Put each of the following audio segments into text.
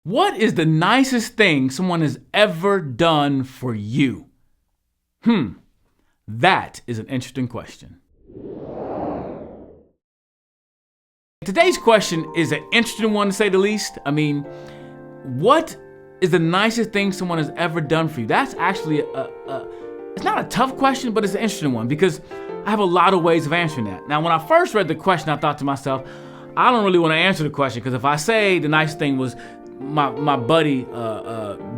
What is the nicest thing someone has ever done for you? That is an interesting question. Today's question is an interesting one, to say the least. I mean, what is the nicest thing someone has ever done for you? That's actually it's not a tough question, but it's an interesting one because I have a lot of ways of answering that. Now, when I first read the question, I thought to myself, I don't really want to answer the question because if I say the nicest thing was my buddy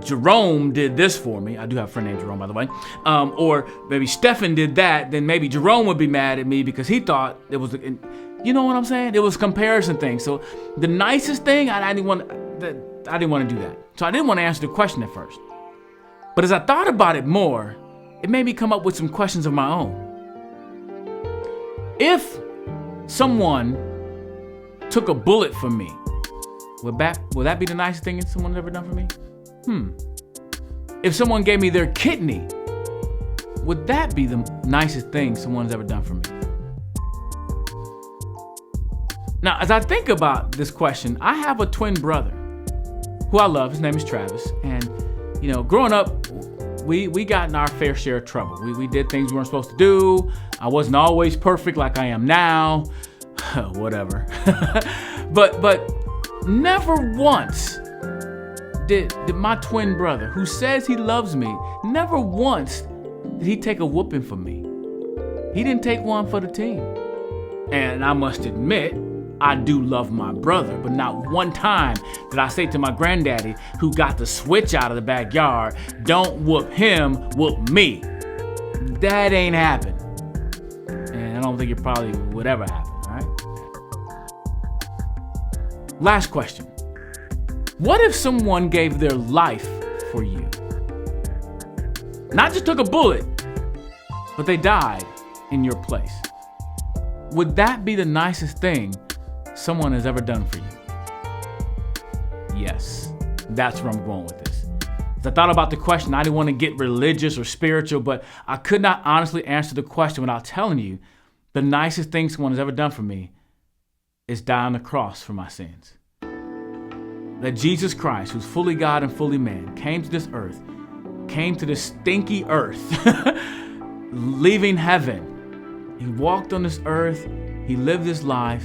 Jerome did this for me. I do have a friend named Jerome, by the way. Or maybe Stefan did that, then maybe Jerome would be mad at me because he thought it was, you know what I'm saying? It was a comparison thing. So the nicest thing, I didn't want to do that. So I didn't want to answer the question at first. But as I thought about it more, it made me come up with some questions of my own. If someone took a bullet for me, will that be the nicest thing someone's ever done for me? If someone gave me their kidney, would that be the nicest thing someone's ever done for me? Now, as I think about this question, I have a twin brother who I love. His name is Travis. And, growing up, we got in our fair share of trouble. We did things we weren't supposed to do. I wasn't always perfect like I am now. Whatever. But never once did my twin brother, who says he loves me, never once did he take a whooping for me. He didn't take one for the team. And I must admit, I do love my brother, but not one time did I say to my granddaddy, who got the switch out of the backyard, don't whoop him, whoop me. That ain't happened. And I don't think it probably would ever happen, right? Last question. What if someone gave their life for you? Not just took a bullet, but they died in your place. Would that be the nicest thing someone has ever done for you? Yes, that's where I'm going with this. As I thought about the question, I didn't want to get religious or spiritual, but I could not honestly answer the question without telling you the nicest thing someone has ever done for me is die on the cross for my sins. That Jesus Christ, who's fully God and fully man, came to this earth, came to this stinky earth, leaving heaven. He walked on this earth, he lived his life,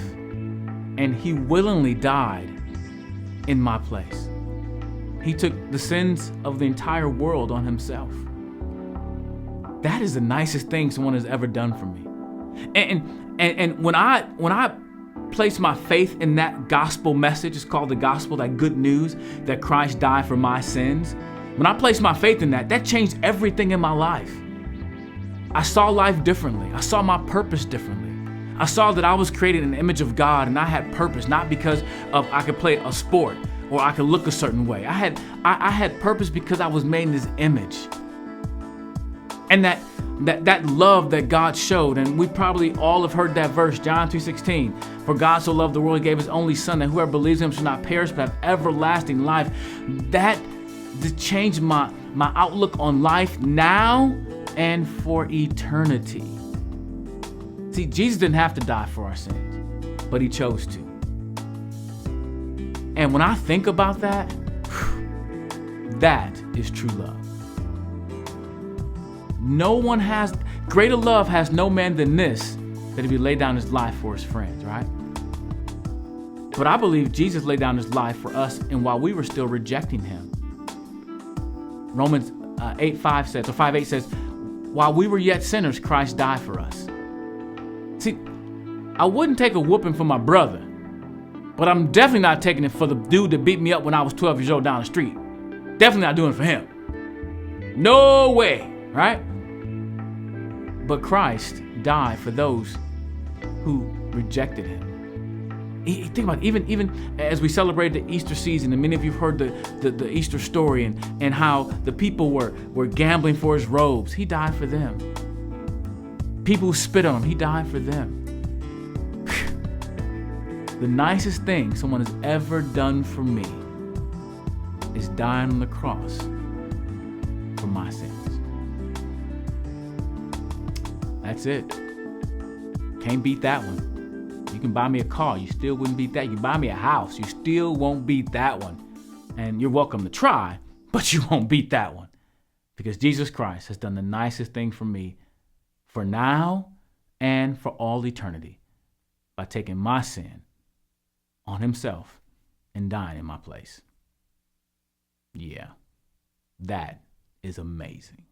and he willingly died in my place. He took the sins of the entire world on himself. That is the nicest thing someone has ever done for me. And when I place my faith in that gospel message, it's called the gospel, that good news that Christ died for my sins. When I placed my faith in that changed everything in my life. I saw life differently. I saw my purpose differently. I saw that I was created in the image of God and I had purpose, not because of I could play a sport or I could look a certain way. I had purpose because I was made in his image. And that love that God showed, and we probably all have heard that verse, John 3:16, for God so loved the world, he gave his only son, that whoever believes in him shall not perish but have everlasting life. That changed my outlook on life now and for eternity. See, Jesus didn't have to die for our sins, but he chose to. And when I think about that, that is true love. Greater love has no man than this, that he would lay down his life for his friends, right? But I believe Jesus laid down his life for us, and while we were still rejecting him. Romans 5:8 says, while we were yet sinners, Christ died for us. See, I wouldn't take a whooping for my brother, but I'm definitely not taking it for the dude that beat me up when I was 12 years old down the street. Definitely not doing it for him. No way, right? But Christ died for those who rejected him. Think about it, even as we celebrate the Easter season, and many of you have heard the Easter story and how the people were gambling for his robes. He died for them. People who spit on him, he died for them. The nicest thing someone has ever done for me is dying on the cross for my sins. That's it. Can't beat that one. You can buy me a car, you still wouldn't beat that. You buy me a house, you still won't beat that one. And you're welcome to try, but you won't beat that one. Because Jesus Christ has done the nicest thing for me for now and for all eternity by taking my sin on himself and dying in my place. Yeah, that is amazing.